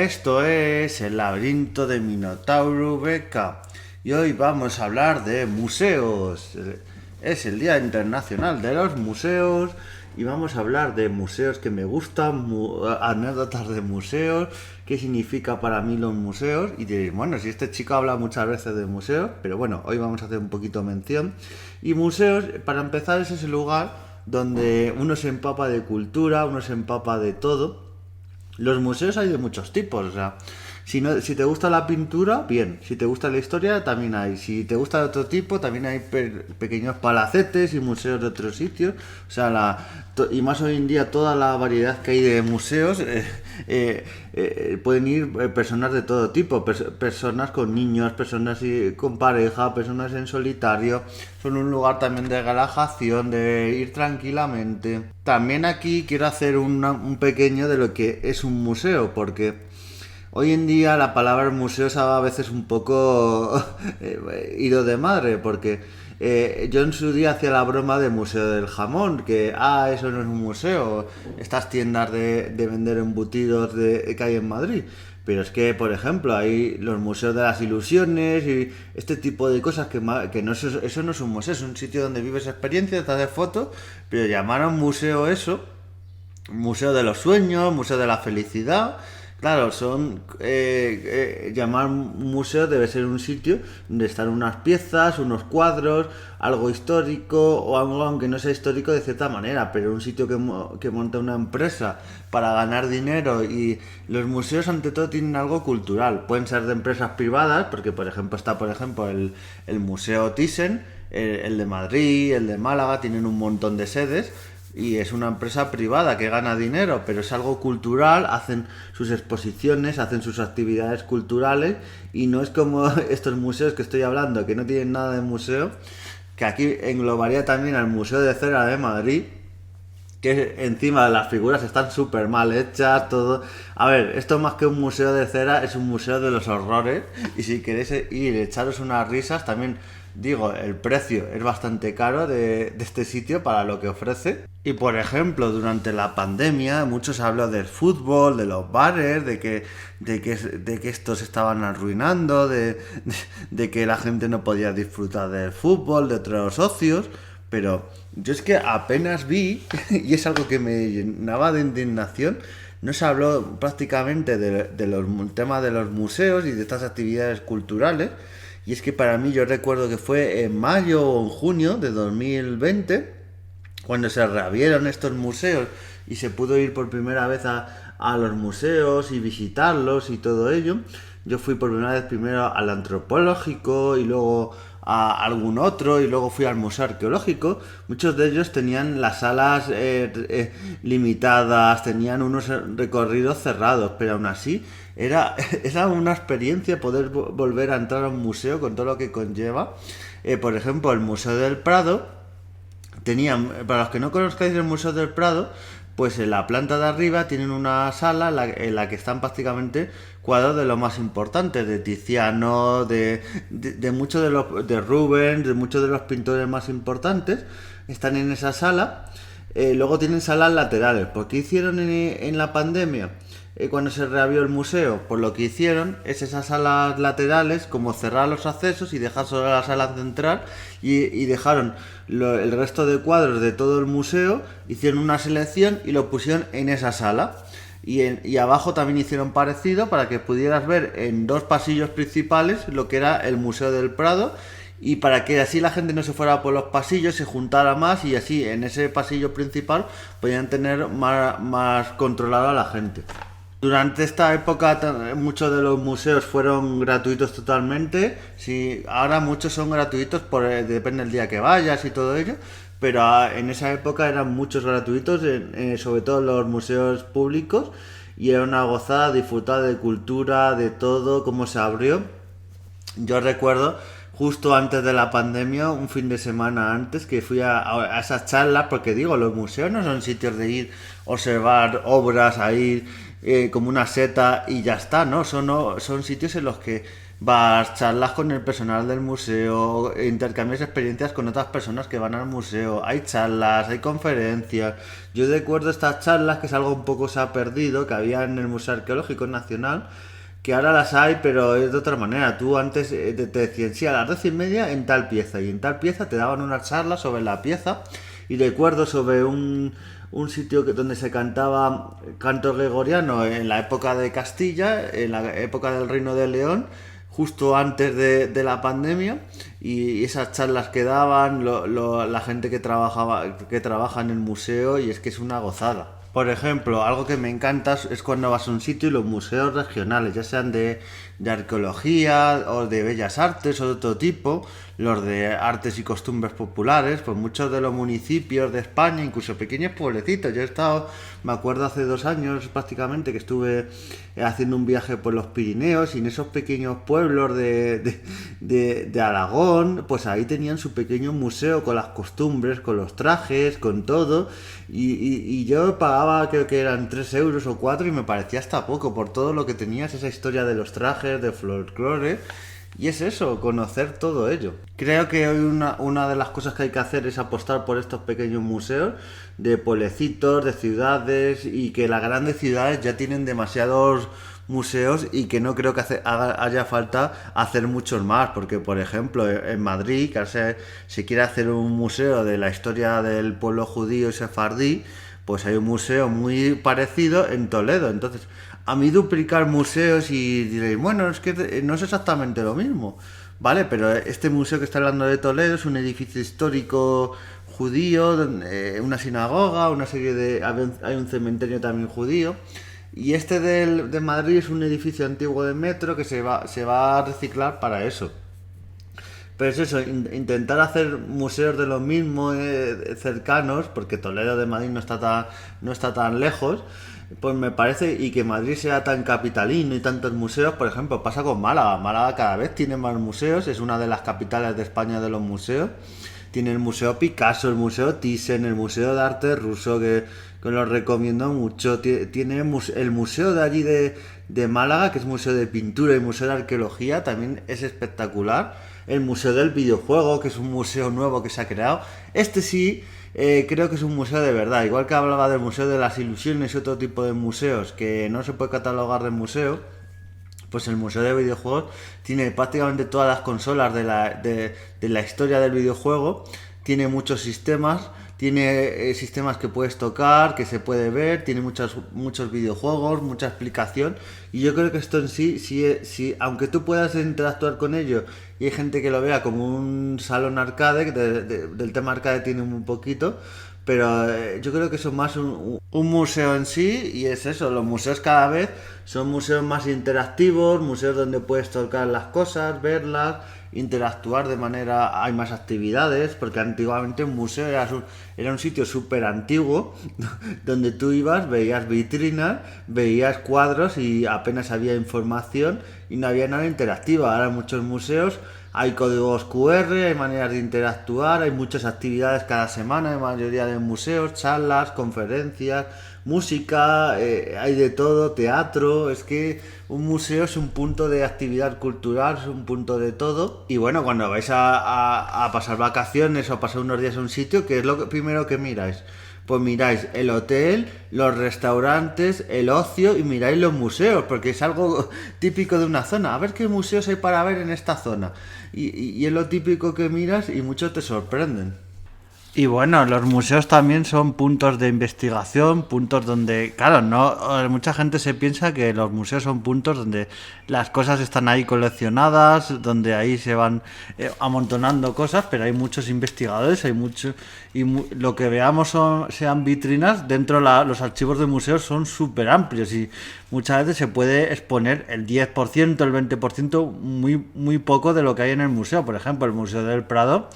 Esto es el laberinto de Minotauro Beca y hoy vamos a hablar de museos. Es el Día Internacional de los Museos y vamos a hablar de museos que me gustan, anécdotas de museos, qué significa para mí los museos. Y diréis, bueno, si este chico habla muchas veces de museos, pero bueno, hoy vamos a hacer un poquito mención. Y museos, para empezar, es ese lugar donde uno se empapa de cultura, uno se empapa de todo. Los museos hay de muchos tipos, o sea, si te gusta la pintura, bien, si te gusta la historia, también hay, si te gusta de otro tipo, también hay pequeños palacetes y museos de otros sitios, o sea, y más hoy en día toda la variedad que hay de museos, pueden ir personas de todo tipo, personas con niños, personas con pareja, personas en solitario, son un lugar también de relajación, de ir tranquilamente. También aquí quiero hacer un pequeño de lo que es un museo, porque hoy en día la palabra museo es a veces un poco ido de madre, porque yo en su día hacía la broma de Museo del Jamón, que eso no es un museo, estas tiendas de vender embutidos que hay en Madrid. Pero es que, por ejemplo, hay los museos de las ilusiones y este tipo de cosas que no, eso no es un museo, es un sitio donde vives experiencias, te haces fotos, pero llamaron museo eso, museo de los sueños, museo de la felicidad. Claro, llamar museo debe ser un sitio donde están unas piezas, unos cuadros, algo histórico o algo aunque no sea histórico de cierta manera, pero un sitio que monta una empresa para ganar dinero. Y los museos ante todo tienen algo cultural, pueden ser de empresas privadas, porque por ejemplo está el Museo Thyssen, el de Madrid, el de Málaga, tienen un montón de sedes y es una empresa privada que gana dinero, pero es algo cultural, hacen sus exposiciones, hacen sus actividades culturales y no es como estos museos que estoy hablando, que no tienen nada de museo, que aquí englobaría también al Museo de Cera de Madrid, que encima las figuras están súper mal hechas, todo. A ver, esto más que un museo de cera es un museo de los horrores y si queréis ir y echaros unas risas, también digo, el precio es bastante caro de este sitio para lo que ofrece. Y por ejemplo, durante la pandemia muchos habló del fútbol, de los bares, de que estos estaban arruinando, de que la gente no podía disfrutar del fútbol, de otros ocios. Pero yo es que apenas vi, y es algo que me llenaba de indignación, no se habló prácticamente de los temas de los museos y de estas actividades culturales. Y es que para mí yo recuerdo que fue en mayo o en junio de 2020, cuando se reabrieron estos museos y se pudo ir por primera vez a los museos y visitarlos y todo ello. Yo fui por primera vez primero al antropológico y luego a algún otro y luego fui al museo arqueológico. Muchos de ellos tenían las salas limitadas, tenían unos recorridos cerrados, pero aún así era una experiencia poder volver a entrar a un museo con todo lo que conlleva. Por ejemplo, el Museo del Prado tenían, para los que no conozcáis el Museo del Prado, pues en la planta de arriba tienen una sala en la que están prácticamente cuadros de lo más importante, de Tiziano, de muchos de Rubens, de muchos de los pintores más importantes, están en esa sala. Luego tienen salas laterales. ¿Por qué hicieron en la pandemia? Cuando se reabrió el museo, pues lo que hicieron es esas salas laterales como cerrar los accesos y dejar solo la sala central y dejaron el resto de cuadros de todo el museo, hicieron una selección y lo pusieron en esa sala. Y abajo también hicieron parecido para que pudieras ver en dos pasillos principales lo que era el Museo del Prado y para que así la gente no se fuera por los pasillos, se juntara más y así en ese pasillo principal podían tener más controlada a la gente. Durante esta época muchos de los museos fueron gratuitos totalmente. Sí, ahora muchos son gratuitos, depende del día que vayas y todo ello. Pero en esa época eran muchos gratuitos, sobre todo los museos públicos. Y era una gozada disfrutar de cultura, de todo, cómo se abrió. Yo recuerdo justo antes de la pandemia, un fin de semana antes, que fui a esas charlas, porque digo, los museos no son sitios de ir, observar obras, a ir como una seta y ya está, ¿no? Son sitios en los que vas, charlas con el personal del museo, intercambias experiencias con otras personas que van al museo, hay charlas, hay conferencias. Yo recuerdo estas charlas, que es algo un poco se ha perdido, que había en el Museo Arqueológico Nacional, que ahora las hay, pero es de otra manera. Tú antes te decían, sí, a las 12:30 en tal pieza, y en tal pieza te daban una charla sobre la pieza, y recuerdo sobre un sitio donde se cantaba canto gregoriano en la época de Castilla, en la época del Reino de León, justo antes de la pandemia, y esas charlas que daban la gente que trabaja en el museo, y es que es una gozada. Por ejemplo, algo que me encanta es cuando vas a un sitio y los museos regionales, ya sean de arqueología o de bellas artes o de otro tipo, los de artes y costumbres populares, pues muchos de los municipios de España, incluso pequeños pueblecitos. Yo he estado, me acuerdo hace 2 años prácticamente, que estuve haciendo un viaje por los Pirineos, y en esos pequeños pueblos de Aragón, pues ahí tenían su pequeño museo con las costumbres, con los trajes, con todo, y yo pagaba, creo que eran 3 euros o 4, y me parecía hasta poco por todo lo que tenías, esa historia de los trajes, de folclore. Y es eso, conocer todo ello. Creo que hoy una de las cosas que hay que hacer es apostar por estos pequeños museos de pueblecitos, de ciudades, y que las grandes ciudades ya tienen demasiados museos, y que no creo que haya falta hacer muchos más, porque por ejemplo en Madrid, que se quiere hacer un museo de la historia del pueblo judío y sefardí, pues hay un museo muy parecido en Toledo. Entonces, a mí duplicar museos, y diréis, bueno, es que no es exactamente lo mismo, ¿vale? Pero este museo que está hablando de Toledo es un edificio histórico judío, una sinagoga, una serie de... hay un cementerio también judío. Y este de Madrid es un edificio antiguo de metro que se va a reciclar para eso. Pero es eso, intentar hacer museos de lo mismo, cercanos, porque Toledo de Madrid no está tan lejos, pues me parece, y que Madrid sea tan capitalino y tantos museos. Por ejemplo, pasa con Málaga. Málaga cada vez tiene más museos, es una de las capitales de España de los museos. Tiene el Museo Picasso, el Museo Thyssen, el Museo de Arte Ruso, que lo recomiendo mucho. Tiene el museo de allí de Málaga, que es museo de pintura y museo de arqueología, también es espectacular. El Museo del Videojuego, que es un museo nuevo que se ha creado. Este sí, creo que es un museo de verdad. Igual que hablaba del Museo de las Ilusiones y otro tipo de museos que no se puede catalogar de museo, pues el Museo de Videojuegos tiene prácticamente todas las consolas de la historia del videojuego, tiene muchos sistemas, tiene sistemas que puedes tocar, que se puede ver, tiene muchos videojuegos, mucha explicación, y yo creo que esto en sí, aunque tú puedas interactuar con ello, y hay gente que lo vea como un salón arcade, que del tema arcade tiene un poquito, pero yo creo que son más un museo en sí, y es eso, los museos cada vez son museos más interactivos, museos donde puedes tocar las cosas, verlas, interactuar de manera... hay más actividades, porque antiguamente un museo era un sitio súper antiguo, donde tú ibas, veías vitrinas, veías cuadros, y apenas había información, y no había nada interactivo. Ahora en muchos museos hay códigos QR, hay maneras de interactuar, hay muchas actividades cada semana en la mayoría de museos, charlas, conferencias, música, hay de todo, teatro. Es que un museo es un punto de actividad cultural, es un punto de todo. Y bueno, cuando vais a pasar vacaciones o a pasar unos días a un sitio, ¿qué es lo primero que miráis? Pues miráis el hotel, los restaurantes, el ocio, y miráis los museos, porque es algo típico de una zona. A ver qué museos hay para ver en esta zona. Y es lo típico que miras, y muchos te sorprenden. Y bueno, los museos también son puntos de investigación, puntos donde, claro, no, mucha gente se piensa que los museos son puntos donde las cosas están ahí coleccionadas, donde ahí se van amontonando cosas, pero hay muchos investigadores, hay mucho, y lo que veamos sean vitrinas. Dentro los archivos de museos son súper amplios, y muchas veces se puede exponer el 10%, el 20%, muy, muy poco de lo que hay en el museo. Por ejemplo, el Museo del Prado,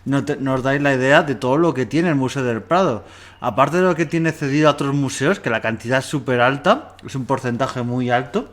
no os dais la idea de todo lo que tiene el Museo del Prado. Aparte de lo que tiene cedido a otros museos, que la cantidad es súper alta, es un porcentaje muy alto,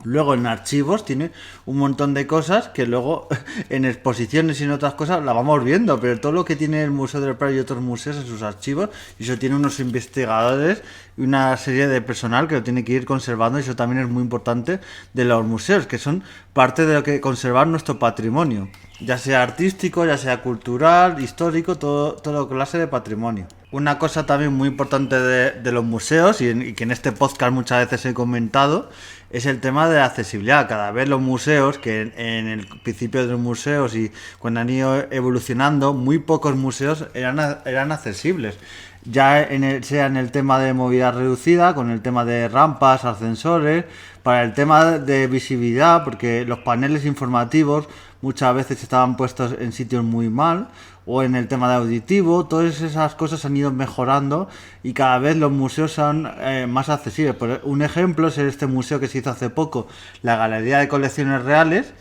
Luego en archivos tiene un montón de cosas que luego en exposiciones y en otras cosas la vamos viendo, pero todo lo que tiene el Museo del Prado y otros museos en sus archivos, y eso tiene unos investigadores y una serie de personal que lo tiene que ir conservando, y eso también es muy importante de los museos, que son parte de lo que conservar nuestro patrimonio, ya sea artístico, ya sea cultural, histórico, todo clase de patrimonio. Una cosa también muy importante de los museos, y que en este podcast muchas veces he comentado, es el tema de la accesibilidad. Cada vez los museos, que en el principio de los museos y cuando han ido evolucionando, muy pocos museos eran accesibles. Ya sea en el tema de movilidad reducida, con el tema de rampas, ascensores, para el tema de visibilidad, porque los paneles informativos muchas veces estaban puestos en sitios muy mal, o en el tema de auditivo, todas esas cosas han ido mejorando y cada vez los museos son más accesibles. Por un ejemplo es este museo que se hizo hace poco, la Galería de Colecciones Reales,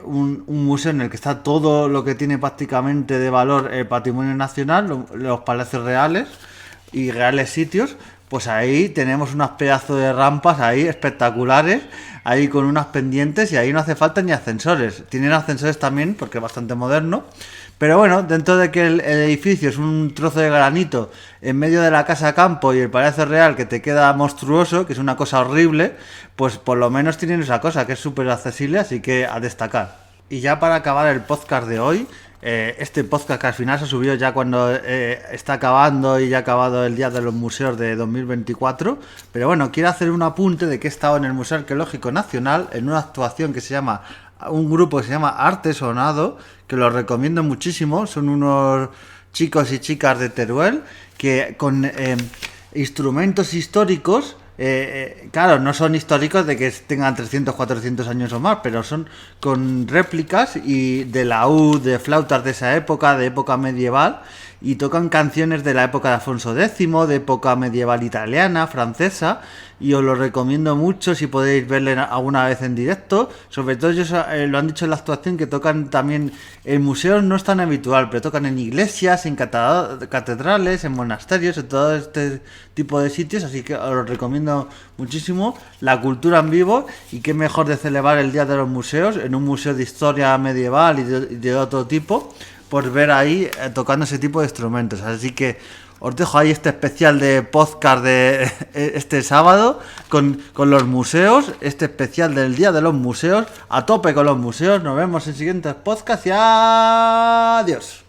un museo en el que está todo lo que tiene prácticamente de valor el patrimonio nacional, los palacios reales y reales sitios. Pues ahí tenemos unos pedazos de rampas ahí espectaculares, ahí con unas pendientes, y ahí no hace falta ni ascensores. Tienen ascensores también porque es bastante moderno. Pero bueno, dentro de que el edificio es un trozo de granito en medio de la casa campo y el Palacio Real que te queda monstruoso, que es una cosa horrible, pues por lo menos tienen esa cosa que es súper accesible, así que a destacar. Y ya para acabar el podcast de hoy, este podcast que al final se subió ya cuando está acabando y ya ha acabado el Día de los Museos de 2024, pero bueno, quiero hacer un apunte de que he estado en el Museo Arqueológico Nacional en una actuación que se llama, un grupo que se llama Arte Sonado, que lo recomiendo muchísimo. Son unos chicos y chicas de Teruel que con instrumentos históricos, claro, no son históricos de que tengan 300, 400 años o más, pero son con réplicas y de laúd, de flautas de esa época, de época medieval, y tocan canciones de la época de Alfonso X, de época medieval italiana, francesa, y os lo recomiendo mucho si podéis verle alguna vez en directo. Sobre todo ellos lo han dicho en la actuación, que tocan también en museos, no es tan habitual, pero tocan en iglesias, en catedrales, en monasterios, en todo este tipo de sitios, así que os lo recomiendo muchísimo. La cultura en vivo, y qué mejor de celebrar el Día de los Museos en un museo de historia medieval y de otro tipo, por ver ahí tocando ese tipo de instrumentos. Así que os dejo ahí este especial de podcast de este sábado con los museos, este especial del Día de los Museos, a tope con los museos. Nos vemos en siguientes podcasts y adiós.